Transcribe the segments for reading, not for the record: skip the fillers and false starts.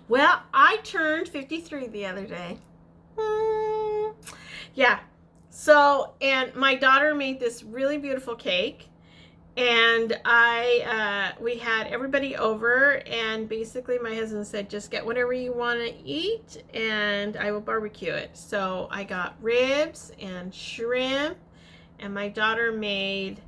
Well, I turned 53 the other day. Yeah. So, and my daughter made this really beautiful cake, and we had everybody over, and basically my husband said, just get whatever you want to eat, and I will barbecue it. So I got ribs and shrimp, and my daughter made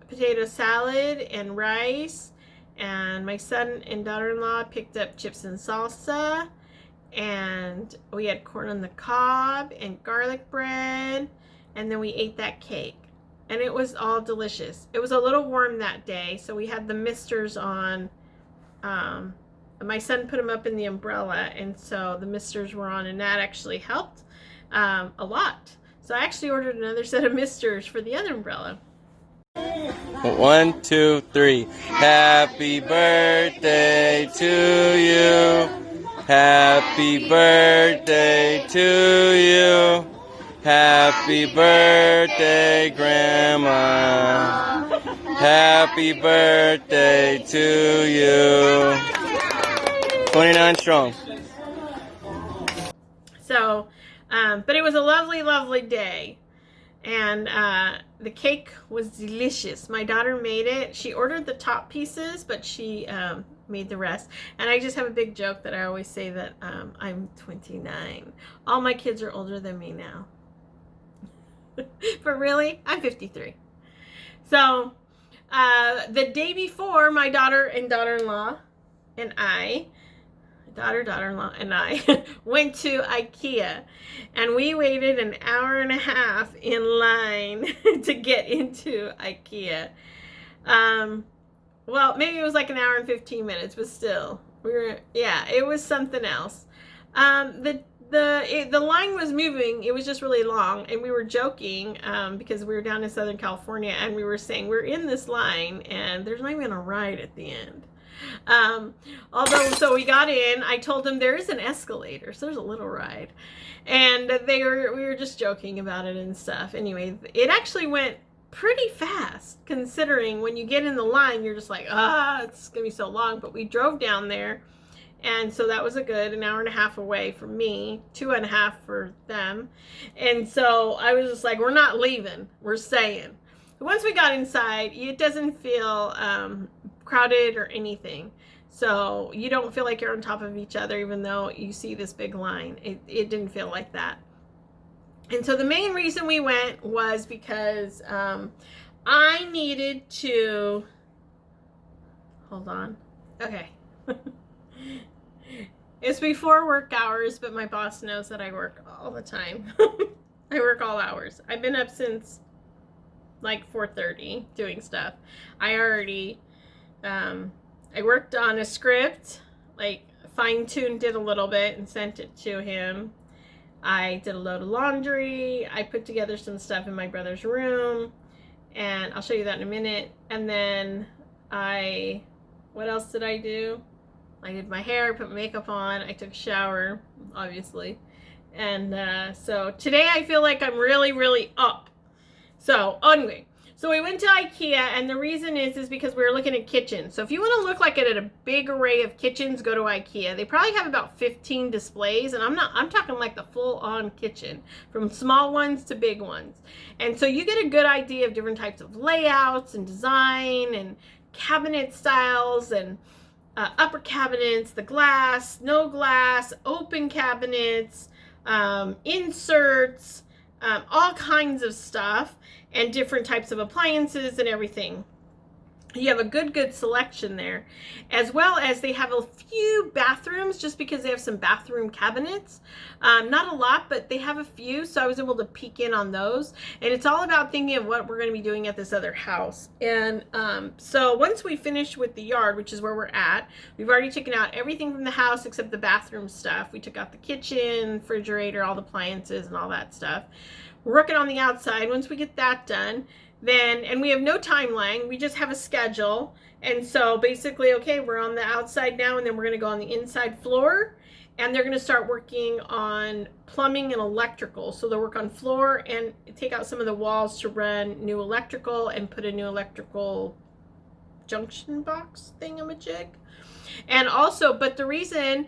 potato salad and rice, and my son and daughter-in-law picked up chips and salsa, and we had corn on the cob and garlic bread, and then we ate that cake, and it was all delicious. It was a little warm that day, so we had the misters on. My son put them up in the umbrella, and so the misters were on, and that actually helped a lot. So I actually ordered another set of misters for the other umbrella. 1, 2, 3. Happy birthday to you. Happy birthday to you. Happy birthday, Grandma. Happy birthday to you. 29 strong. So, but it was a lovely, lovely day. And the cake was delicious. My daughter made it. She ordered the top pieces, but she made the rest. And I just have a big joke that I always say that I'm 29. All my kids are older than me now. But really, I'm 53. So the day before, my daughter and daughter-in-law and I daughter-in-law and I went to Ikea, and we waited an hour and a half in line to get into Ikea. Well, maybe it was like an hour and 15 minutes, but still, it was something else. The line was moving. It was just really long, and we were joking because we were down in Southern California, and we were saying we're in this line and there's not even a ride at the end. So we got in. I told them there is an escalator, so there's a little ride, and we were just joking about it and stuff. Anyway, it actually went pretty fast, considering when you get in the line, you're just like, it's gonna be so long. But we drove down there, and so that was a good an hour and a half away from me, 2.5 for them. And so I was just like, we're not leaving, we're staying. Once we got inside, it doesn't feel crowded or anything, so you don't feel like you're on top of each other, even though you see this big line. It didn't feel like that. And so the main reason we went was because I needed to hold on. Okay. It's before work hours, but my boss knows that I work all the time. I work all hours. I've been up since like 4:30 doing stuff. I worked on a script, like fine-tuned it a little bit and sent it to him. I did a load of laundry. I put together some stuff in my brother's room, and I'll show you that in a minute. And then what else did I do? I did my hair, put makeup on, I took a shower, obviously. And so today I feel like I'm really, really up. So anyway, so we went to Ikea, and the reason is because we were looking at kitchens. So if you want to look like it at a big array of kitchens, go to Ikea. They probably have about 15 displays, and I'm talking like the full-on kitchen, from small ones to big ones. And so you get a good idea of different types of layouts and design and cabinet styles and upper cabinets, the glass, no glass, open cabinets, inserts, all kinds of stuff, and different types of appliances and everything. You have a good selection there, as well as they have a few bathrooms, just because they have some bathroom cabinets. Not a lot, but they have a few, so I was able to peek in on those. And it's all about thinking of what we're going to be doing at this other house. And so once we finish with the yard, which is where we're at, we've already taken out everything from the house except the bathroom stuff. We took out the kitchen, refrigerator, all the appliances and all that stuff. We're working on the outside. Once we get that done, and we have no timeline, we just have a schedule. And so basically, okay, we're on the outside now, and then we're going to go on the inside floor, and they're going to start working on plumbing and electrical. So they'll work on floor and take out some of the walls to run new electrical and put a new electrical junction box thingamajig. And also, but the reason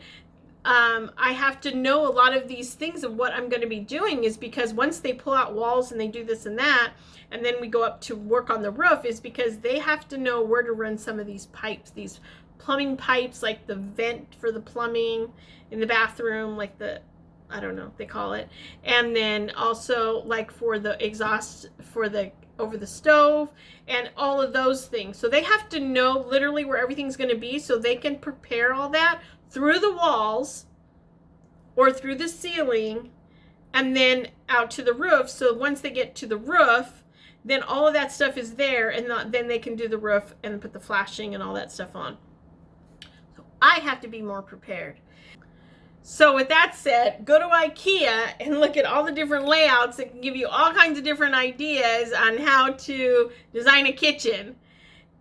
I have to know a lot of these things of what I'm going to be doing is because once they pull out walls and they do this and that, and then we go up to work on the roof, is because they have to know where to run some of these pipes, these plumbing pipes, like the vent for the plumbing in the bathroom, like the, I don't know, they call it. And then also like for the exhaust for the over the stove and all of those things. So they have to know literally where everything's going to be so they can prepare all that through the walls or through the ceiling and then out to the roof. So once they get to the roof, then all of that stuff is there, and then they can do the roof and put the flashing and all that stuff on. So I have to be more prepared. So with that said, go to Ikea and look at all the different layouts that can give you all kinds of different ideas on how to design a kitchen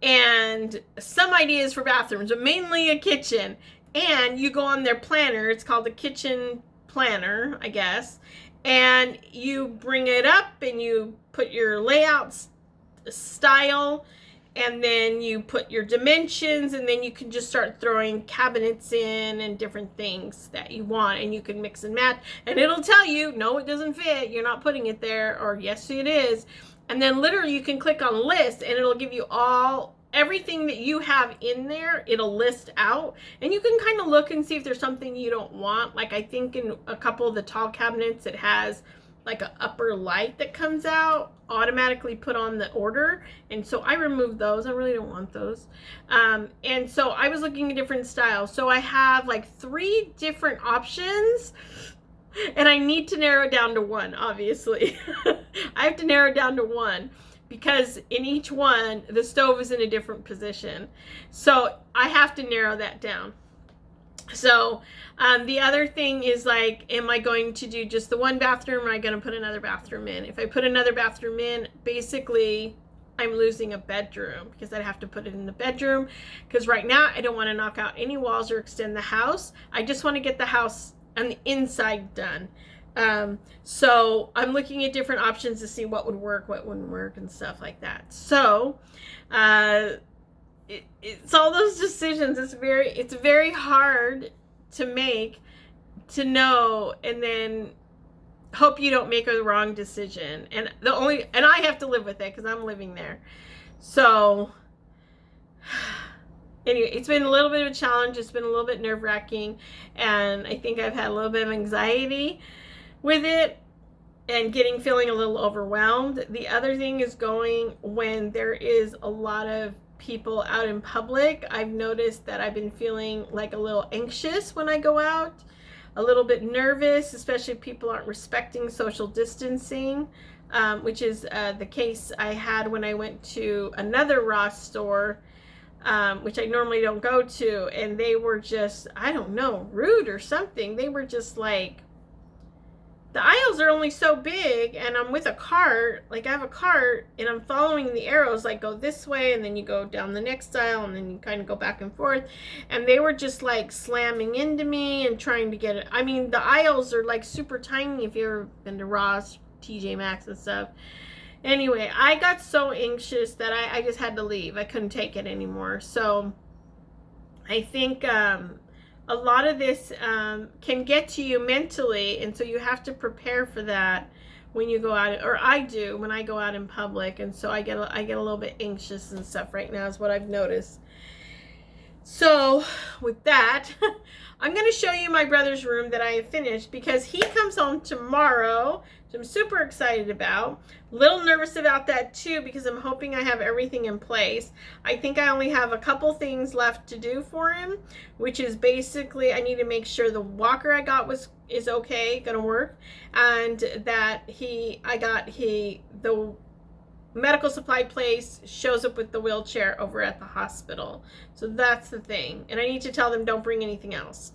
and some ideas for bathrooms, but mainly a kitchen. And you go on their planner, it's called the kitchen planner, I guess, and you bring it up and you put your layout style, and then you put your dimensions, and then you can just start throwing cabinets in and different things that you want, and you can mix and match, and it'll tell you, no, it doesn't fit, you're not putting it there, or yes, it is. And then literally you can click on list, and it'll give you everything that you have in there. It'll list out, and you can kind of look and see if there's something you don't want. Like I think in a couple of the tall cabinets, it has like an upper light that comes out automatically put on the order, and so I removed those. I really don't want those. And so I was looking at different styles. So I have like 3 different options, and I need to narrow it down to one, obviously. I have to narrow it down to one because in each one the stove is in a different position, so I have to narrow that down. So the other thing is, like, am I going to do just the one bathroom, or am I going to put another bathroom in? If I put another bathroom in, basically I'm losing a bedroom because I'd have to put it in the bedroom, because right now I don't want to knock out any walls or extend the house. I just want to get the house on the inside done. So I'm looking at different options to see what would work, what wouldn't work, and stuff like that. So it's all those decisions. It's very hard to make, to know, and then hope you don't make a wrong decision. And I have to live with it because I'm living there. So anyway, it's been a little bit of a challenge. It's been a little bit nerve-wracking, and I think I've had a little bit of anxiety with it and feeling a little overwhelmed. The other thing is going when there is a lot of people out in public. I've noticed that I've been feeling like a little anxious when I go out, a little bit nervous, especially if people aren't respecting social distancing, which is the case I had when I went to another Ross store, which I normally don't go to, and they were just, I don't know, rude or something. They were just like, the aisles are only so big, and I'm with a cart, like I have a cart, and I'm following the arrows, like go this way, and then you go down the next aisle, and then you kind of go back and forth, and they were just like slamming into me and trying to get it. I mean, the aisles are like super tiny if you've ever been to Ross, TJ Maxx and stuff. Anyway, I got so anxious that I just had to leave. I couldn't take it anymore. So I think a lot of this can get to you mentally, and so you have to prepare for that when you go out, or I do when I go out in public, and so I get a little bit anxious and stuff right now is what I've noticed. So with that, I'm going to show you my brother's room that I have finished, because he comes home tomorrow, which I'm super excited about. A little nervous about that too, because I'm hoping I have everything in place. I think I only have a couple things left to do for him, which is basically I need to make sure the walker I got is okay, gonna work, and that the medical supply place shows up with the wheelchair over at the hospital. So that's the thing, and I need to tell them don't bring anything else.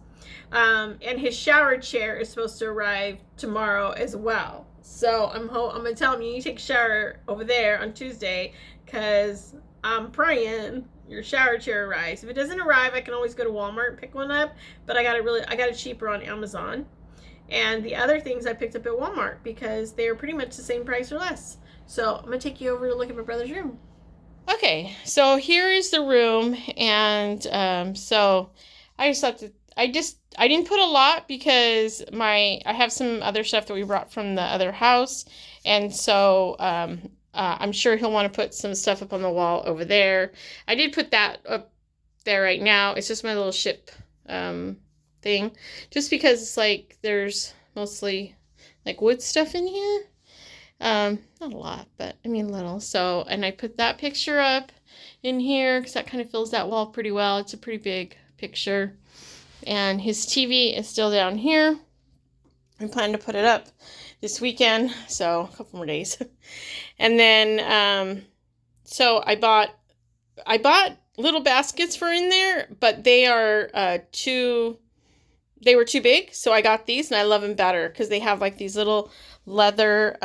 And his shower chair is supposed to arrive tomorrow as well. So I'm gonna tell him, you need to take a shower over there on Tuesday, because I'm praying your shower chair arrives. If it doesn't arrive, I can always go to Walmart and pick one up, but I got it cheaper on Amazon. And the other things I picked up at Walmart because they're pretty much the same price or less. So I'm gonna take you over to look at my brother's room. Okay, so here is the room, and so I just thought that I didn't put a lot because I have some other stuff that we brought from the other house, and so I'm sure he'll want to put some stuff up on the wall over there. I did put that up there right now. It's just my little ship thing, just because it's like there's mostly like wood stuff in here. Not a lot, but I mean little. So, and I put that picture up in here because that kind of fills that wall pretty well. It's a pretty big picture. And his TV is still down here. I plan to put it up this weekend, so a couple more days. And then, so I bought little baskets for in there, but they are they were too big, so I got these, and I love them better because they have like these little leather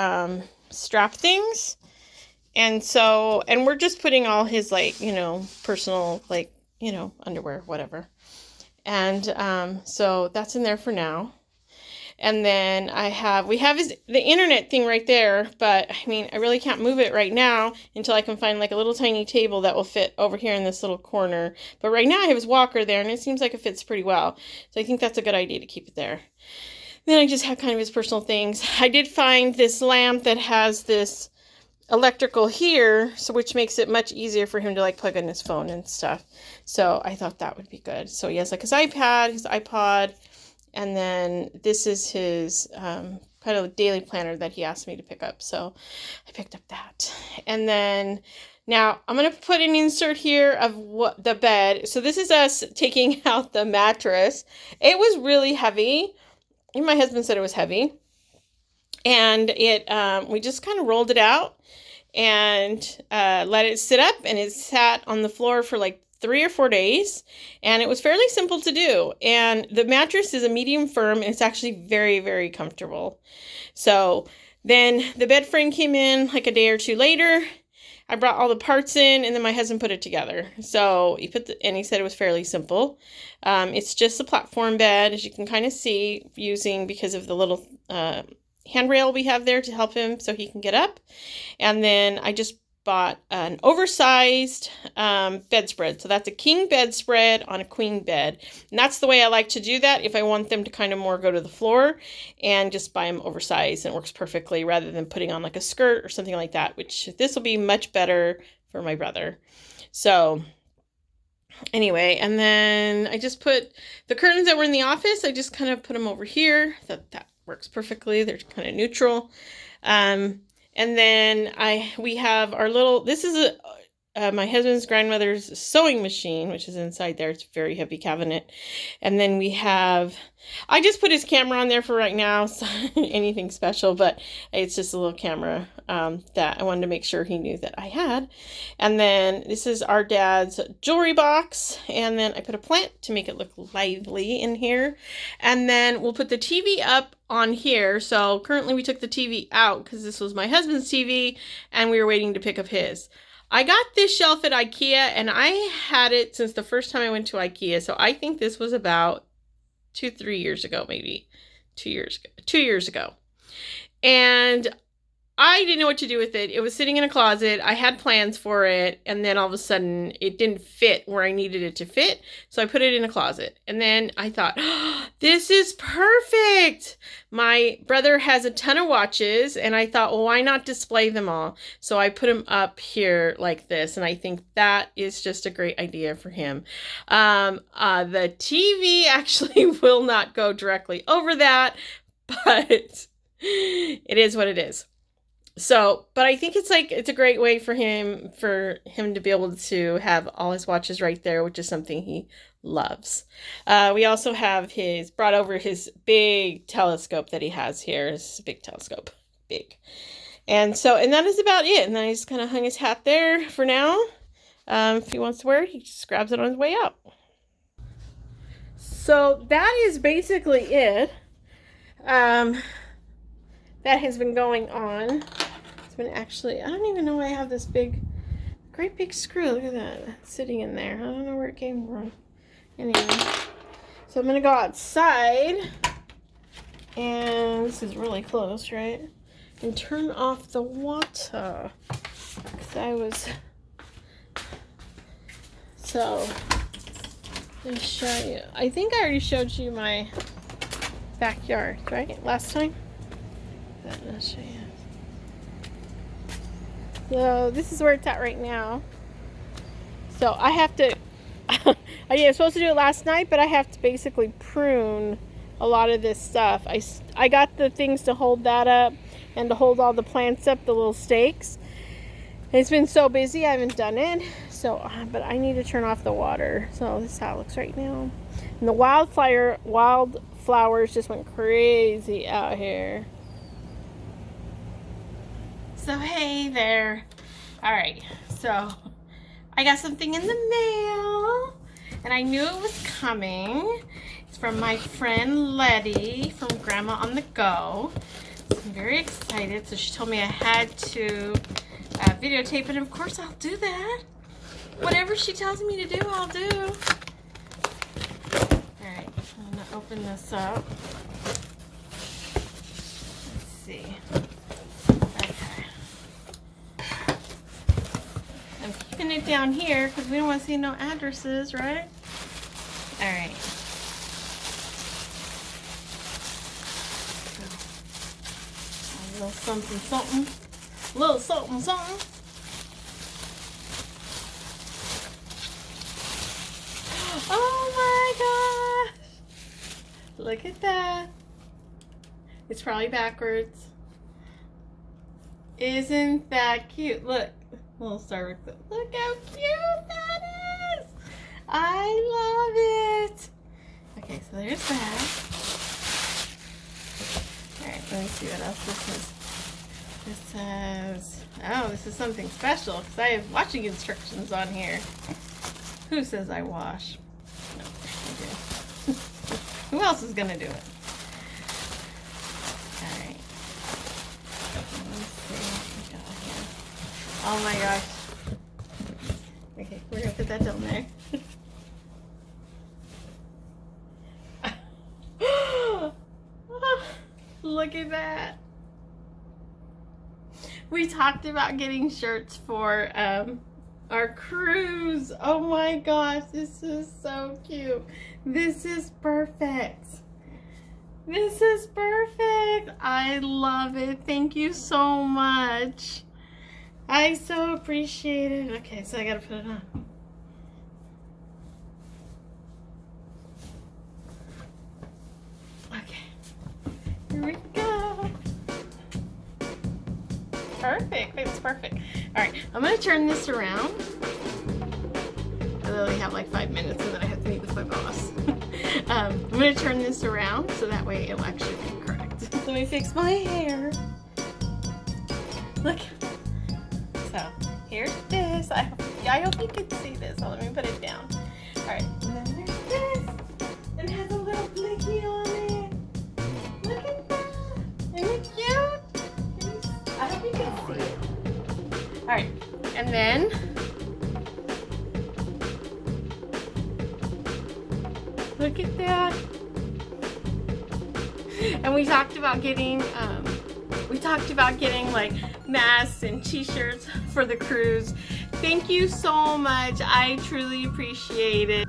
strap things. And so, and we're just putting all his, like, you know, personal, like, you know, underwear, whatever. And so that's in there for now. And then we have the internet thing right there, but I mean, I really can't move it right now until I can find like a little tiny table that will fit over here in this little corner. But right now I have his walker there, and it seems like it fits pretty well. So I think that's a good idea to keep it there. Then I just have kind of his personal things. I did find this lamp that has this electrical here, so which makes it much easier for him to like plug in his phone and stuff. So I thought that would be good. So he has like his iPad, his iPod, and then this is his kind of daily planner that he asked me to pick up. So I picked up that. And then now I'm going to put an insert here of what the bed. So this is us taking out the mattress. It was really heavy. Even my husband said it was heavy. And we just kind of rolled it out and let it sit up, and it sat on the floor for like 3 or 4 days, and it was fairly simple to do. And the mattress is a medium firm, and it's actually very, very comfortable. So then the bed frame came in like a day or two later. I brought all the parts in, and then my husband put it together. So he said it was fairly simple. It's just a platform bed, as you can kind of see, because of the little handrail we have there to help him so he can get up. And then I just bought an oversized bedspread. So that's a king bedspread on a queen bed. And that's the way I like to do that if I want them to kind of more go to the floor, and just buy them oversized, and it works perfectly rather than putting on like a skirt or something like that, which this will be much better for my brother. So anyway, and then I just put the curtains that were in the office, I just kind of put them over here. That works perfectly. They're kind of neutral. And then we have our little, this is my husband's grandmother's sewing machine, which is inside there. It's a very heavy cabinet. And then I just put his camera on there for right now. So anything special, but it's just a little camera that I wanted to make sure he knew that I had. And then this is our dad's jewelry box. And then I put a plant to make it look lively in here. And then we'll put the TV up on here. So currently we took the TV out because this was my husband's TV, and we were waiting to pick up his. I got this shelf at Ikea, and I had it since the first time I went to Ikea. So I think this was about 2-3 years ago, maybe 2 years ago. And I didn't know what to do with it. It was sitting in a closet. I had plans for it, and then all of a sudden it didn't fit where I needed it to fit. So I put it in a closet. And then I thought, oh, this is perfect. My brother has a ton of watches, and I thought, well, why not display them all? So I put them up here like this, and I think that is just a great idea for him. The TV actually will not go directly over that, but it is what it is. So, but I think it's a great way for him to be able to have all his watches right there, which is something he loves. We also have brought over his big telescope that he has here. It's a big telescope, big. And that is about it. And then I just kind of hung his hat there for now. If he wants to wear it, he just grabs it on his way out. So that is basically it. That has been going on. Actually, I don't even know why I have this great big screw. Look at that, sitting in there. I don't know where it came from. Anyway, so I'm gonna go outside, and this is really close, right? And turn off the water, because So, let me show you. I think I already showed you my backyard, right? Last time? But I'll show you. So, this is where it's at right now. So, I have to... I was supposed to do it last night, but I have to basically prune a lot of this stuff. I got the things to hold that up and to hold all the plants up, the little stakes. It's been so busy, I haven't done it. So, but I need to turn off the water. So this is how it looks right now. And the wildflowers just went crazy out here. So hey there. All right, so I got something in the mail, and I knew it was coming. It's from my friend Letty from Grandma on the Go. So I'm very excited. So she told me I had to videotape it. Of course, I'll do that. Whatever she tells me to do, I'll do. Alright, I'm gonna open this up. Let's see. Okay. I'm keeping it down here because we don't want to see no addresses, right? Alright. A little something, something. A little something, something. Oh my gosh! Look at that. It's probably backwards. Isn't that cute? Look. We'll start with it. Look how cute that is! I love it! Okay, so there's that. Alright, let me see what else this is. This says, oh, this is something special because I have washing instructions on here. Who says I wash? No, I do. Who else is going to do it? Alright. Let's see what we got here. Oh my gosh. Okay, we're going to put that down there. Look at that. We talked about getting shirts for our cruise. Oh my gosh, this is so cute. This is perfect. This is perfect. I love it. Thank you so much. I so appreciate it. Okay, so I gotta put it on. Okay, here we go. Perfect. It's perfect. All right, I'm gonna turn this around. I literally have like 5 minutes and then I have to meet with my boss. I'm gonna turn this around so that way it'll actually be correct. Let me fix my hair. Look. So here's this. I hope you can see this. So let me put it down. All right. And then there's this. It has a little blinky on it. Look at that. Isn't it cute? I hope you can see it. All right, and then look at that. And we talked about getting like masks and t-shirts for the cruise. Thank you so much. I truly appreciate it.